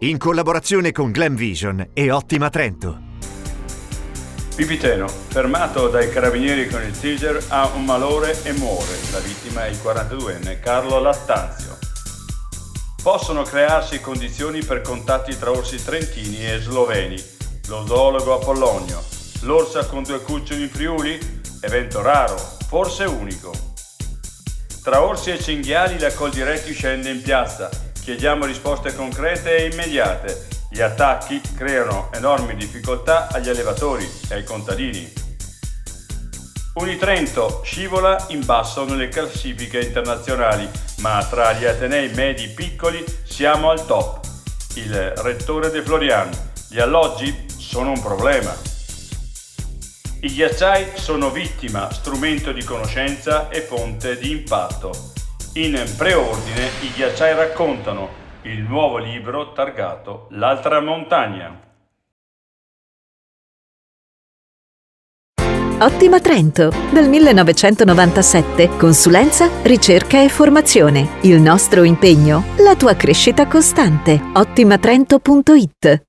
in collaborazione con Glenvision e Ottima Trento. Pipiteno, fermato dai carabinieri con il taser, ha un malore e muore. La vittima è il 42enne Carlo Lattanzio. Possono crearsi condizioni per contatti tra orsi trentini e sloveni. Lo zoologo Apollonio. L'orsa con 2 cuccioli in Friuli? Evento raro, forse unico. Tra orsi e cinghiali la Coldiretti scende in piazza. Chiediamo risposte concrete e immediate. Gli attacchi creano enormi difficoltà agli allevatori e ai contadini. Unitrento scivola in basso nelle classifiche internazionali, ma tra gli atenei medi piccoli siamo al top. Il rettore De Florian: gli alloggi sono un problema. I ghiacciai sono vittima, strumento di conoscenza e fonte di impatto. In preordine i ghiacciai raccontano, il nuovo libro targato L'altra montagna. Ottima Trento, dal 1997, consulenza, ricerca e formazione. Il nostro impegno, la tua crescita costante. Ottimatrento.it